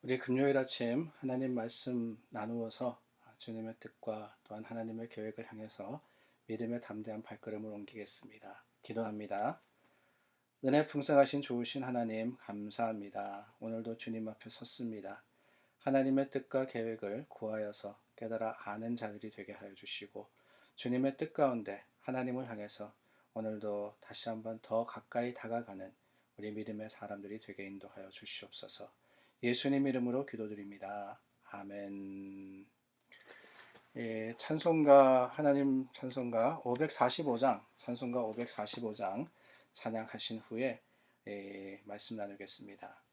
우리 금요일 아침 하나님 말씀 나누어서 주님의 뜻과 또한 하나님의 계획을 향해서 믿음의 담대한 발걸음을 옮기겠습니다. 기도합니다. 은혜 풍성하신 좋으신 하나님 감사합니다. 오늘도 주님 앞에 섰습니다. 하나님의 뜻과 계획을 구하여서 깨달아 아는 자들이 되게 하여 주시고 주님의 뜻 가운데 하나님을 향해서 오늘도 다시 한번 더 가까이 다가가는 우리 믿음의 사람들이 되게 인도하여 주시옵소서. 예수님 이름으로 기도드립니다. 아멘. 예, 찬송가 하나님 찬송가 545장 찬송가 545장 찬양하신 후에 말씀 나누겠습니다.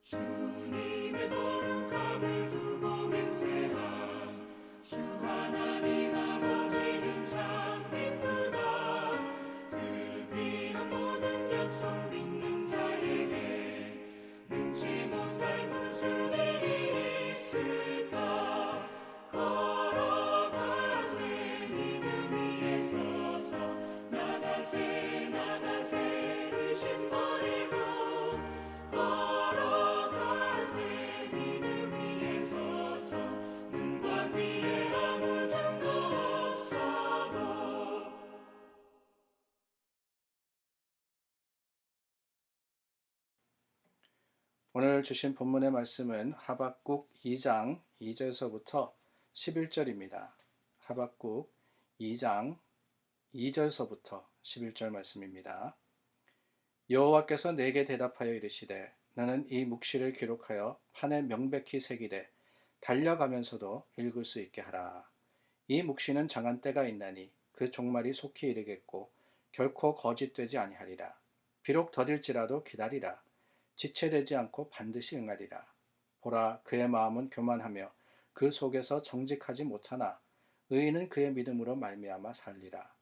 주님의 거룩함을 두고 맹세한 주 하나님 아버지는 참 기쁘다. 그 귀한 모든 약속 믿는 자에게 능치 못할 무슨 일이 있을까. 걸어가세 믿음 위에 서서 나가세 나가세 의심 버리고 오늘 주신 본문의 말씀은 하박국 2장 2절서부터 11절입니다. 하박국 2장 2절서부터 11절 말씀입니다. 여호와께서 내게 대답하여 이르시되 너는 이 묵시를 기록하여 판에 명백히 새기되 달려가면서도 읽을 수 있게 하라. 이 묵시는 정한 때가 있나니 그 종말이 속히 이르겠고 결코 거짓되지 아니하리라. 비록 더딜지라도 기다리라. 지체되지 않고 반드시 응하리라. 보라, 그의 마음은 교만하며 그 속에서 정직하지 못하나 의인은 그의 믿음으로 말미암아 살리라.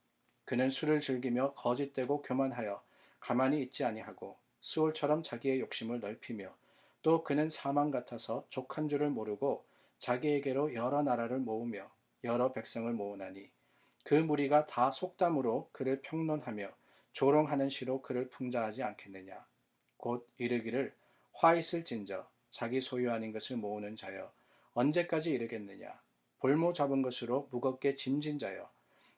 그는 술을 즐기며 거짓되고 교만하여 가만히 있지 아니하고 수올처럼 자기의 욕심을 넓히며 또 그는 사망 같아서 족한 줄을 모르고 자기에게로 여러 나라를 모으며 여러 백성을 모으나니 그 무리가 다 속담으로 그를 평론하며 조롱하는 시로 그를 풍자하지 않겠느냐. 곧 이르기를 화 있을진저 자기 소유 아닌 것을 모으는 자여 언제까지 이르겠느냐. 볼모 잡은 것으로 무겁게 짐진 자여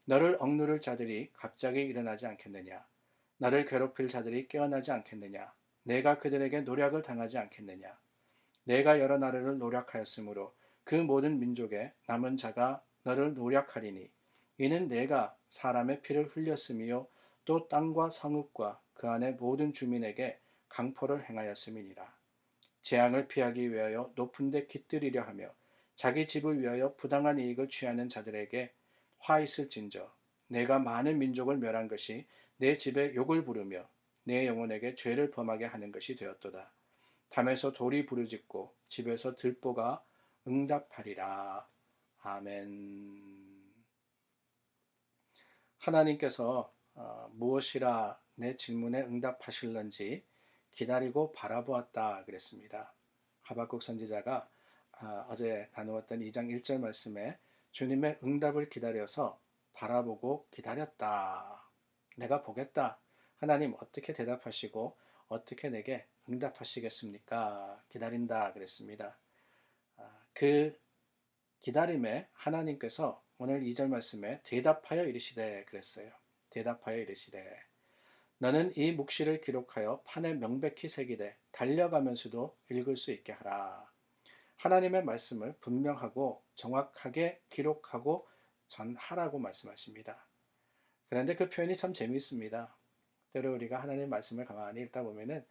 너를 억누를 자들이 갑자기 일어나지 않겠느냐. 나를 괴롭힐 자들이 깨어나지 않겠느냐. 내가 그들에게 노략을 당하지 않겠느냐. 내가 여러 나라를 노략하였으므로 그 모든 민족의 남은 자가 너를 노략하리니 이는 내가 사람의 피를 흘렸으며 또 땅과 성읍과 그 안의 모든 주민에게 강포를 행하였음이니라. 재앙을 피하기 위하여 높은 데 깃들이려 하며 자기 집을 위하여 부당한 이익을 취하는 자들에게 화 있을진저 내가 많은 민족을 멸한 것이 내 집에 욕을 부르며 내 영혼에게 죄를 범하게 하는 것이 되었도다. 담에서 돌이 부르짖고 집에서 들보가 응답하리라. 아멘. 하나님께서 무엇이라 내 질문에 응답하실런지 기다리고 바라보았다 그랬습니다. 하박국 선지자가 어제 나누었던 2장 1절 말씀에 주님의 응답을 기다려서 바라보고 기다렸다. 내가 보겠다. 하나님 어떻게 대답하시고 어떻게 내게 응답하시겠습니까? 기다린다 그랬습니다. 그 기다림에 하나님께서 오늘 2절 말씀에 대답하여 이르시되 그랬어요. 대답하여 이르시되 너는 이 묵시를 기록하여 판에 명백히 새기되 달려가면서도 읽을 수 있게 하라. 하나님의 말씀을 분명하고 정확하게 기록하고 전하라고 말씀하십니다. 그런데 그 표현이 참 재미있습니다. 때로 우리가 하나님의 말씀을 가만히 읽다 보면은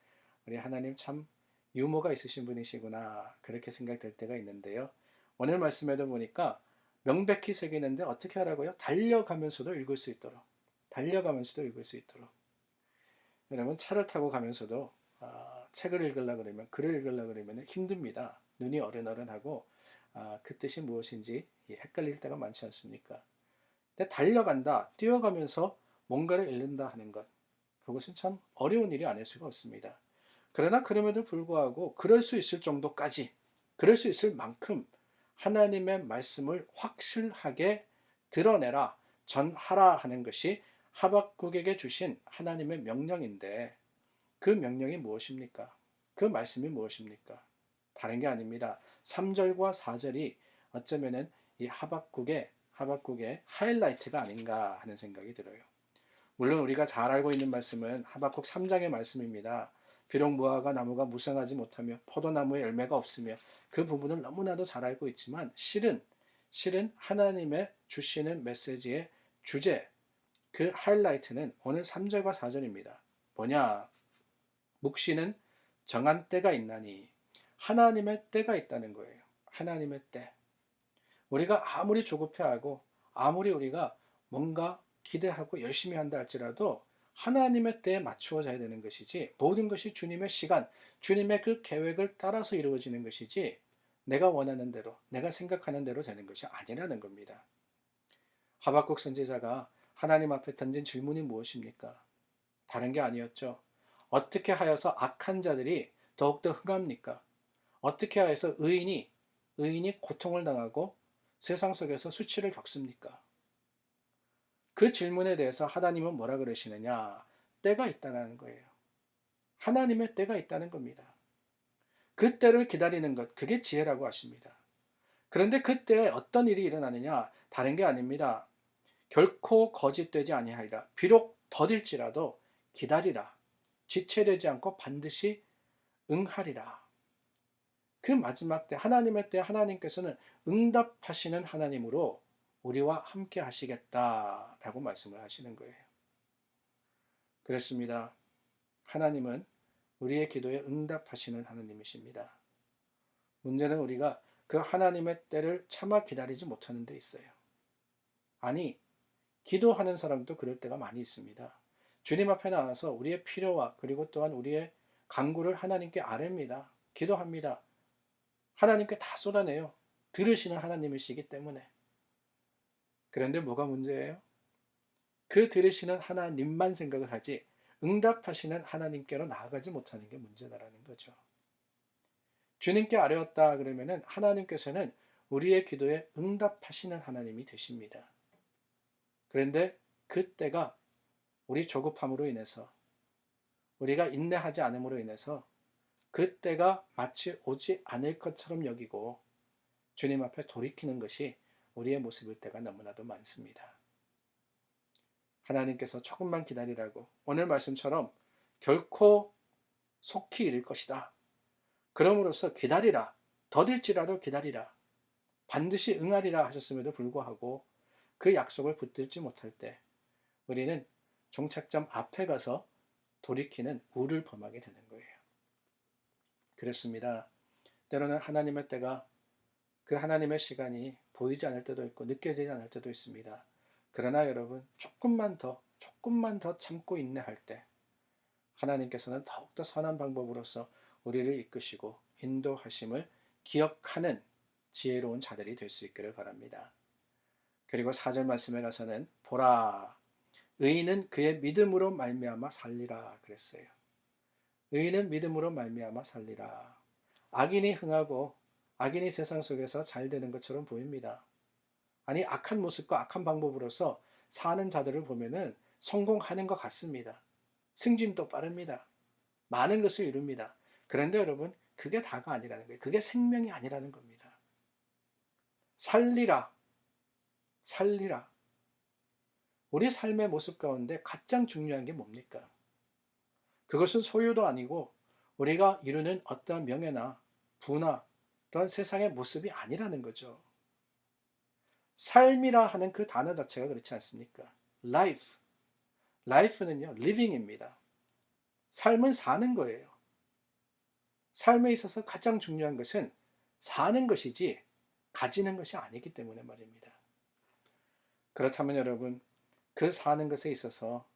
우리 하나님 참 유머가 있으신 분이시구나 그렇게 생각될 때가 있는데요. 오늘 말씀에도 보니까 명백히 새기는데 어떻게 하라고요? 달려가면서도 읽을 수 있도록. 달려가면서도 읽을 수 있도록. 여러분 차를 타고 가면서도 책을 읽으려고 그러면 글을 읽으려고 그러면 힘듭니다. 눈이 어른어른하고 그 뜻이 무엇인지 헷갈릴 때가 많지 않습니까? 근데 달려간다, 뛰어가면서 뭔가를 읽는다 하는 것 그것은 참 어려운 일이 아닐 수가 없습니다. 그러나 그럼에도 불구하고 그럴 수 있을 정도까지 그럴 수 있을 만큼 하나님의 말씀을 확실하게 드러내라, 전하라 하는 것이 하박국에게 주신 하나님의 명령인데 그 명령이 무엇입니까? 그 말씀이 무엇입니까? 다른 게 아닙니다. 3절과 4절이 어쩌면은 이 하박국의 하이라이트가 아닌가 하는 생각이 들어요. 물론 우리가 잘 알고 있는 말씀은 하박국 3장의 말씀입니다. 비록 무화과 나무가 무성하지 못하며 포도나무에 열매가 없으며 그 부분을 너무나도 잘 알고 있지만 실은 하나님의 주시는 메시지의 주제 그 하이라이트는 오늘 3절과 4절입니다. 뭐냐? 묵시는 정한 때가 있나니 하나님의 때가 있다는 거예요. 하나님의 때. 우리가 아무리 조급해하고 아무리 우리가 뭔가 기대하고 열심히 한다 할지라도 하나님의 때에 맞추어져야 되는 것이지 모든 것이 주님의 시간, 주님의 그 계획을 따라서 이루어지는 것이지 내가 원하는 대로, 내가 생각하는 대로 되는 것이 아니라는 겁니다. 하박국 선지자가 하나님 앞에 던진 질문이 무엇입니까? 다른 게 아니었죠. 어떻게 하여서 악한 자들이 더욱더 흥합니까? 어떻게 하여서 의인이 고통을 당하고 세상 속에서 수치를 겪습니까? 그 질문에 대해서 하나님은 뭐라 그러시느냐? 때가 있다는 거예요. 하나님의 때가 있다는 겁니다. 그 때를 기다리는 것, 그게 지혜라고 하십니다. 그런데 그때 어떤 일이 일어나느냐? 다른 게 아닙니다. 결코 거짓되지 아니하리라. 비록 더딜지라도 기다리라. 지체되지 않고 반드시 응하리라. 그 마지막 때 하나님의 때 하나님께서는 응답하시는 하나님으로 우리와 함께 하시겠다라고 말씀을 하시는 거예요. 그렇습니다. 하나님은 우리의 기도에 응답하시는 하나님이십니다. 문제는 우리가 그 하나님의 때를 차마 기다리지 못하는 데 있어요. 아니, 기도하는 사람도 그럴 때가 많이 있습니다. 주님 앞에 나와서 우리의 필요와 그리고 또한 우리의 간구를 하나님께 아뢰입니다. 기도합니다. 하나님께 다 쏟아내요. 들으시는 하나님이시기 때문에. 그런데 뭐가 문제예요? 그 들으시는 하나님만 생각을 하지 응답하시는 하나님께로 나아가지 못하는 게 문제다라는 거죠. 주님께 아뢰었다 그러면은 하나님께서는 우리의 기도에 응답하시는 하나님이 되십니다. 그런데 그때가 우리 조급함으로 인해서 우리가 인내하지 않음으로 인해서 그때가 마치 오지 않을 것처럼 여기고 주님 앞에 돌이키는 것이 우리의 모습일 때가 너무나도 많습니다. 하나님께서 조금만 기다리라고 오늘 말씀처럼 결코 속히 이를 것이다. 그러므로서 기다리라. 더딜지라도 기다리라. 반드시 응하리라 하셨음에도 불구하고 그 약속을 붙들지 못할 때 우리는 종착점 앞에 가서 돌이키는 우를 범하게 되는 거예요. 그렇습니다. 때로는 하나님의 때가 그 하나님의 시간이 보이지 않을 때도 있고 느껴지지 않을 때도 있습니다. 그러나 여러분 조금만 더 참고 인내할 때 하나님께서는 더욱더 선한 방법으로서 우리를 이끄시고 인도하심을 기억하는 지혜로운 자들이 될 수 있기를 바랍니다. 그리고 4절 말씀에 가서는 보라 의인은 그의 믿음으로 말미암아 살리라 그랬어요. 의인은 믿음으로 말미암아 살리라. 악인이 흥하고 악인이 세상 속에서 잘 되는 것처럼 보입니다. 아니 악한 모습과 악한 방법으로서 사는 자들을 보면은 성공하는 것 같습니다. 승진도 빠릅니다. 많은 것을 이룹니다. 그런데 여러분 그게 다가 아니라는 거예요. 그게 생명이 아니라는 겁니다. 살리라. 살리라. 우리 삶의 모습 가운데 가장 중요한 게 뭡니까? 그것은 소유도 아니고 우리가 이루는 어떠한 명예나 부나 또한 세상의 모습이 아니라는 거죠. 삶이라 하는 그 단어 자체가 그렇지 않습니까? life. life는요, living입니다. 삶은 사는 거예요. 삶에 있어서 가장 중요한 것은 사는 것이지 가지는 것이 아니기 때문에 말입니다. 그렇다면 여러분, 그 사는 것에 있어서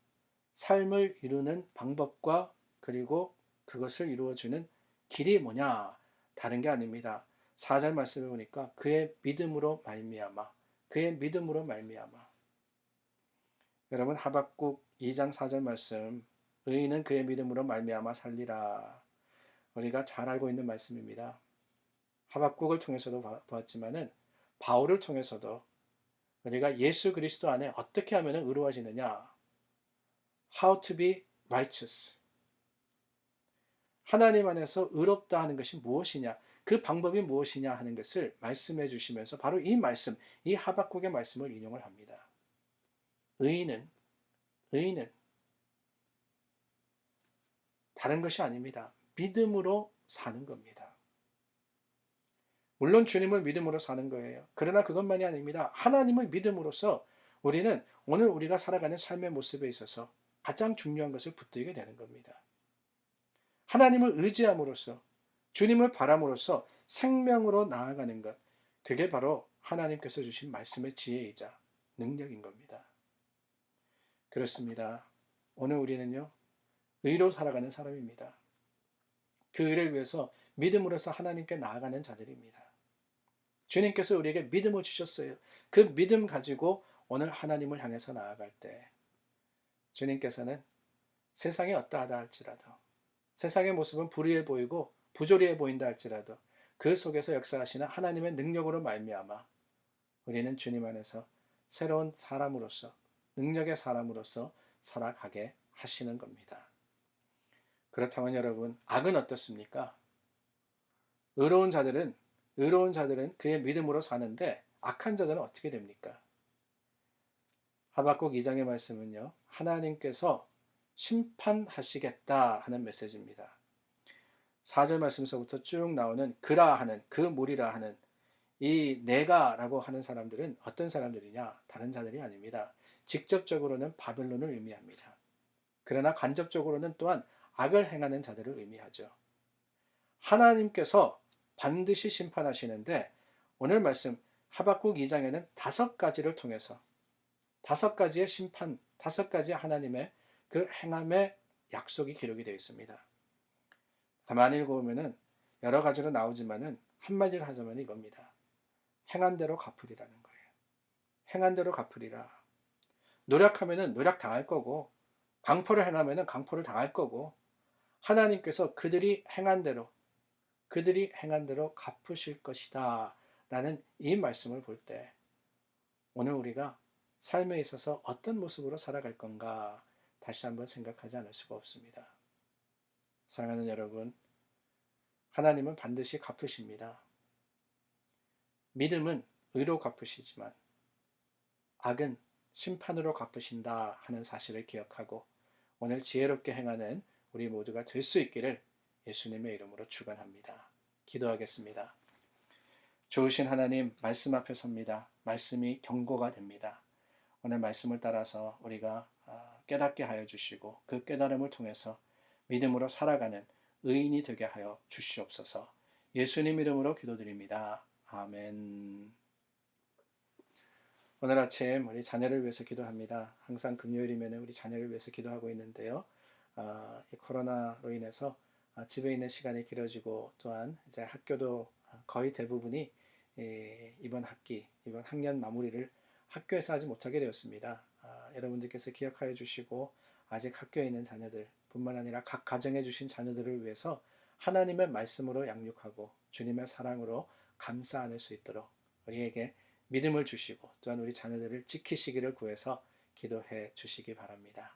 삶을 이루는 방법과 그리고 그것을 이루어주는 길이 뭐냐? 다른 게 아닙니다. 4절 말씀을 보니까 그의 믿음으로 말미암아 그의 믿음으로 말미암아. 여러분 하박국 2장 4절 말씀 의인은 그의 믿음으로 말미암아 살리라. 우리가 잘 알고 있는 말씀입니다. 하박국을 통해서도 보았지만은 바울을 통해서도 우리가 예수 그리스도 안에 어떻게 하면 의로워지느냐? How to be righteous. 하나님 안에서 의롭다 하는 것이 무엇이냐? 그 방법이 무엇이냐 하는 것을 말씀해 주시면서 바로 이 말씀, 이 하박국의 말씀을 인용을 합니다. 의인은 다른 것이 아닙니다. 믿음으로 사는 겁니다. 물론 주님을 믿음으로 사는 거예요. 그러나 그것만이 아닙니다. 하나님을 믿음으로써 우리는 오늘 우리가 살아가는 삶의 모습에 있어서 가장 중요한 것을 붙들게 되는 겁니다. 하나님을 의지함으로써 주님을 바람으로써 생명으로 나아가는 것, 그게 바로 하나님께서 주신 말씀의 지혜이자 능력인 겁니다. 그렇습니다. 오늘 우리는요, 의로 살아가는 사람입니다. 그 의를 위해서 믿음으로써 하나님께 나아가는 자들입니다. 주님께서 우리에게 믿음을 주셨어요. 그 믿음 가지고 오늘 하나님을 향해서 나아갈 때 주님께서는 세상이 어떠하다 할지라도 세상의 모습은 불의해 보이고 부조리해 보인다 할지라도 그 속에서 역사하시는 하나님의 능력으로 말미암아 우리는 주님 안에서 새로운 사람으로서 능력의 사람으로서 살아가게 하시는 겁니다. 그렇다면 여러분, 악은 어떻습니까? 의로운 자들은 그의 믿음으로 사는데 악한 자들은 어떻게 됩니까? 하박국 2장의 말씀은요, 하나님께서 심판하시겠다 하는 메시지입니다. 4절 말씀서부터 쭉 나오는 그라 하는, 그 무리라 하는 이 내가라고 하는 사람들은 어떤 사람들이냐? 다른 자들이 아닙니다. 직접적으로는 바벨론을 의미합니다. 그러나 간접적으로는 또한 악을 행하는 자들을 의미하죠. 하나님께서 반드시 심판하시는데 오늘 말씀 하박국 2장에는 5가지를 통해서 5가지의 심판, 5가지 하나님의 그 행함의 약속이 기록이 되어 있습니다. 가만히 읽어보면은 여러 가지로 나오지만은 한마디로 하자면 이겁니다. 행한 대로 갚으리라는 거예요. 행한 대로 갚으리라. 노력하면은 노력 당할 거고, 강포를 행하면은 강포를 당할 거고, 하나님께서 그들이 행한 대로 갚으실 것이다 라는 이 말씀을 볼 때 오늘 우리가 삶에 있어서 어떤 모습으로 살아갈 건가 다시 한번 생각하지 않을 수가 없습니다. 사랑하는 여러분, 하나님은 반드시 갚으십니다. 믿음은 의로 갚으시지만 악은 심판으로 갚으신다 하는 사실을 기억하고 오늘 지혜롭게 행하는 우리 모두가 될 수 있기를 예수님의 이름으로 축원합니다. 기도하겠습니다. 좋으신 하나님, 말씀 앞에 섭니다. 말씀이 경고가 됩니다. 오늘 말씀을 따라서 우리가 깨닫게 하여 주시고 그 깨달음을 통해서 믿음으로 살아가는 의인이 되게 하여 주시옵소서. 예수님 이름으로 기도드립니다. 아멘. 오늘 아침 우리 자녀를 위해서 기도합니다. 항상 금요일이면 우리 자녀를 위해서 기도하고 있는데요. 이 코로나로 인해서 집에 있는 시간이 길어지고 또한 이제 학교도 거의 대부분이 이번 학기, 이번 학년 마무리를 학교에서 하지 못하게 되었습니다. 여러분들께서 기억하여 주시고 아직 학교에 있는 자녀들 뿐만 아니라 각 가정에 주신 자녀들을 위해서 하나님의 말씀으로 양육하고 주님의 사랑으로 감싸 안을 수 있도록 우리에게 믿음을 주시고 또한 우리 자녀들을 지키시기를 구해서 기도해 주시기 바랍니다.